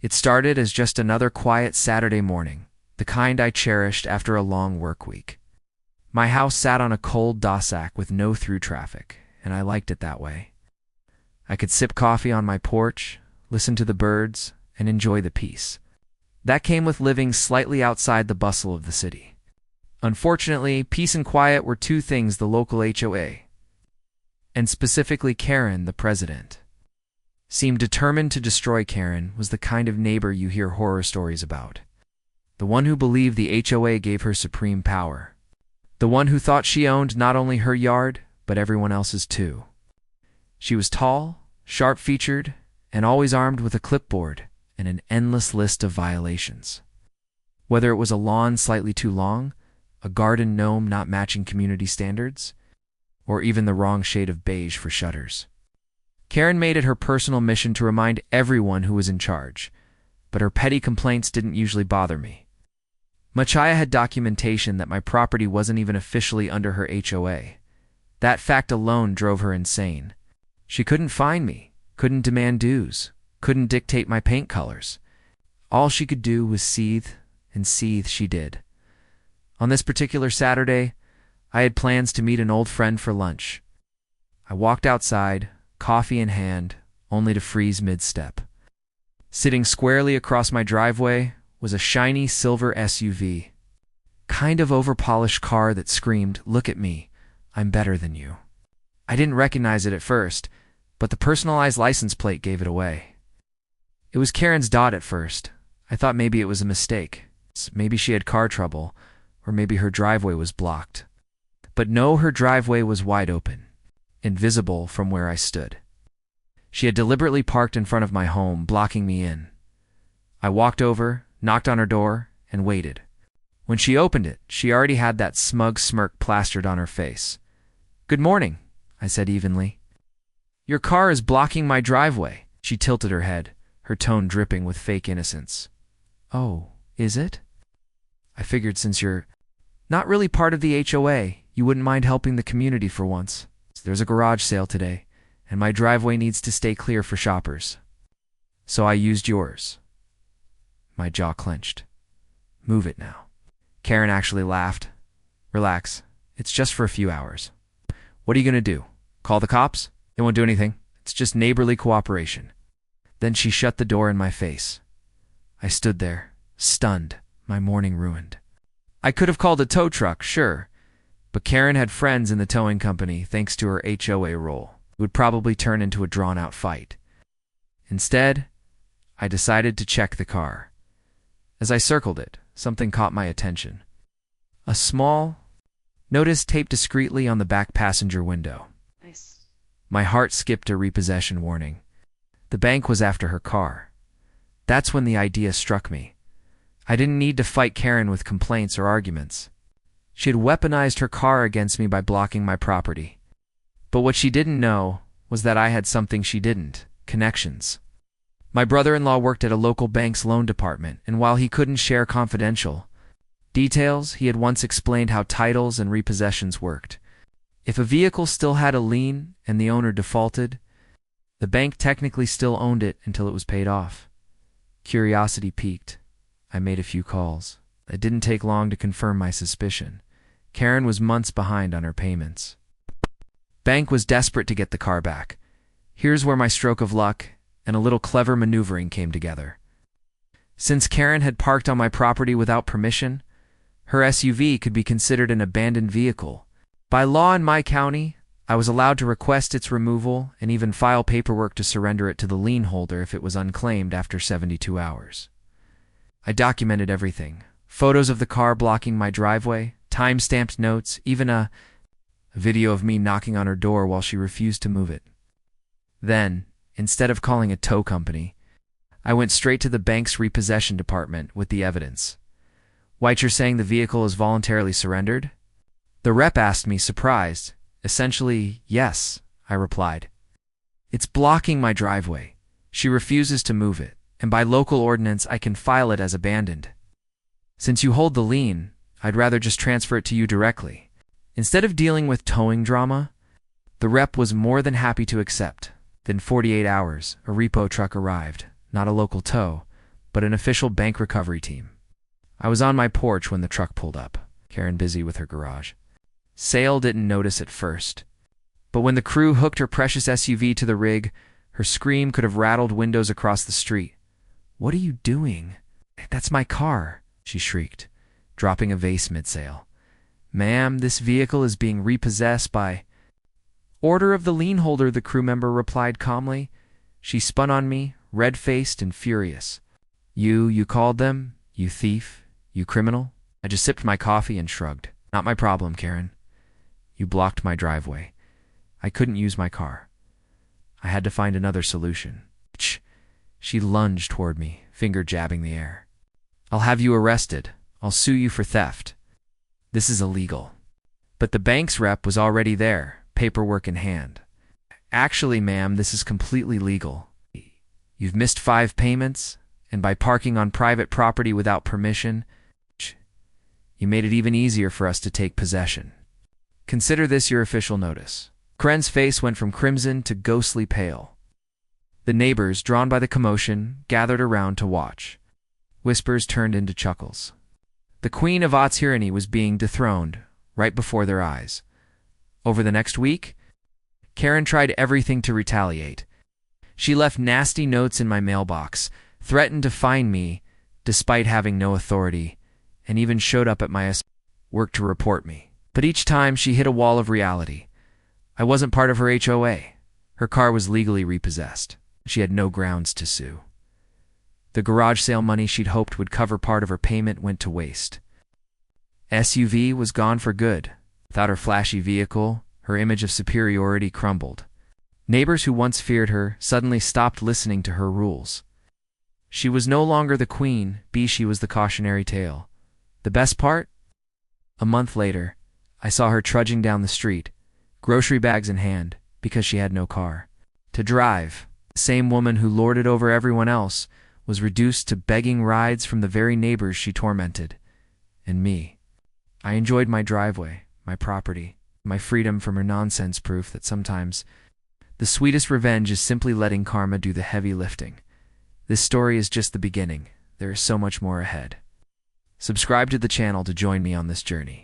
It started as just another quiet Saturday morning, the kind I cherished after a long work week. My house sat on a cold dosack with no through traffic, and I liked it that way. I could sip coffee on my porch, listen to the birds, and enjoy the peace. That came with living slightly outside the bustle of the city. Unfortunately, peace and quiet were two things the local HOA, and specifically Karen, the president, seemed determined to destroy. Karen was the kind of neighbor you hear horror stories about. The one who believed the HOA gave her supreme power. The one who thought she owned not only her yard, but everyone else's too. She was tall, sharp-featured, and always armed with a clipboard and an endless list of violations. Whether it was a lawn slightly too long, a garden gnome not matching community standards, or even the wrong shade of beige for shutters. Karen made it her personal mission to remind everyone who was in charge, but her petty complaints didn't usually bother me. Machaya had documentation that my property wasn't even officially under her HOA. That fact alone drove her insane. She couldn't fine me, couldn't demand dues, couldn't dictate my paint colors. All she could do was seethe, and seethe she did. On this particular Saturday, I had plans to meet an old friend for lunch. I walked outside, coffee in hand, only to freeze mid-step. Sitting squarely across my driveway was a shiny silver SUV. Kind of overpolished car that screamed, "Look at me, I'm better than you." I didn't recognize it at first, but the personalized license plate gave it away. It was Karen's Dodge at first. I thought maybe it was a mistake. Maybe she had car trouble, or maybe her driveway was blocked. But no, her driveway was wide open, invisible from where I stood. She had deliberately parked in front of my home, blocking me in. I walked over, knocked on her door, and waited. When she opened it, she already had that smug smirk plastered on her face. "Good morning," I said evenly. "Your car is blocking my driveway." She tilted her head, her tone dripping with fake innocence. "Oh, is it? I figured since you're not really part of the HOA, you wouldn't mind helping the community for once. There's a garage sale today, and my driveway needs to stay clear for shoppers. So I used yours." My jaw clenched. "Move it now." Karen actually laughed. "Relax. It's just for a few hours. What are you going to do? Call the cops? They won't do anything. It's just neighborly cooperation." Then she shut the door in my face. I stood there, stunned, my morning ruined. I could have called a tow truck, sure, but Karen had friends in the towing company thanks to her HOA role. It would probably turn into a drawn-out fight. Instead, I decided to check the car. As I circled it, something caught my attention. A small notice taped discreetly on the back passenger window. Nice. My heart skipped a repossession warning. The bank was after her car. That's when the idea struck me. I didn't need to fight Karen with complaints or arguments. She had weaponized her car against me by blocking my property. But what she didn't know was that I had something she didn't: connections. My brother-in-law worked at a local bank's loan department, and while he couldn't share confidential details, he had once explained how titles and repossessions worked. If a vehicle still had a lien and the owner defaulted, the bank technically still owned it until it was paid off. Curiosity piqued. I made a few calls. It didn't take long to confirm my suspicion. Karen was months behind on her payments. Bank was desperate to get the car back. Here's where my stroke of luck and a little clever maneuvering came together. Since Karen had parked on my property without permission, her SUV could be considered an abandoned vehicle. By law in my county, I was allowed to request its removal and even file paperwork to surrender it to the lien holder if it was unclaimed after 72 hours. I documented everything: photos of the car blocking my driveway, time-stamped notes, even a video of me knocking on her door while she refused to move it. Then, instead of calling a tow company, I went straight to the bank's repossession department with the evidence. "White, you're saying the vehicle is voluntarily surrendered?" The rep asked me, surprised. "Essentially, yes," I replied. "It's blocking my driveway. She refuses to move it, and by local ordinance I can file it as abandoned. Since you hold the lien, I'd rather just transfer it to you directly." Instead of dealing with towing drama, the rep was more than happy to accept. Within 48 hours, a repo truck arrived, not a local tow, but an official bank recovery team. I was on my porch when the truck pulled up, Karen busy with her garage. Sale didn't notice at first, but when the crew hooked her precious SUV to the rig, her scream could have rattled windows across the street. "What are you doing?" "That's my car," she shrieked, dropping a vase mid-sale. "Ma'am, this vehicle is being repossessed by—" "Order of the lienholder," the crew member replied calmly. She spun on me, red-faced and furious. You called them? You thief? You criminal?" I just sipped my coffee and shrugged. "Not my problem, Karen. You blocked my driveway. I couldn't use my car. I had to find another solution." She lunged toward me, finger jabbing the air. "I'll have you arrested. I'll sue you for theft. This is illegal." But the bank's rep was already there, paperwork in hand. "Actually, ma'am, this is completely legal. You've missed 5 payments, and by parking on private property without permission, you made it even easier for us to take possession. Consider this your official notice." Karen's face went from crimson to ghostly pale. The neighbors, drawn by the commotion, gathered around to watch. Whispers turned into chuckles. The queen of HOA tyranny was being dethroned right before their eyes. Over the next week, Karen tried everything to retaliate. She left nasty notes in my mailbox, threatened to fine me despite having no authority, and even showed up at my work to report me. But each time she hit a wall of reality. I wasn't part of her HOA. Her car was legally repossessed. She had no grounds to sue. The garage sale money she'd hoped would cover part of her payment went to waste. SUV was gone for good. Without her flashy vehicle, her image of superiority crumbled. Neighbors who once feared her suddenly stopped listening to her rules. She was no longer the queen, she was the cautionary tale. The best part? A month later, I saw her trudging down the street, grocery bags in hand, because she had no car. To drive, the same woman who lorded over everyone else was reduced to begging rides from the very neighbors she tormented. And me. I enjoyed my driveway, my property, my freedom from her nonsense, proof that sometimes the sweetest revenge is simply letting karma do the heavy lifting. This story is just the beginning. There is so much more ahead. Subscribe to the channel to join me on this journey.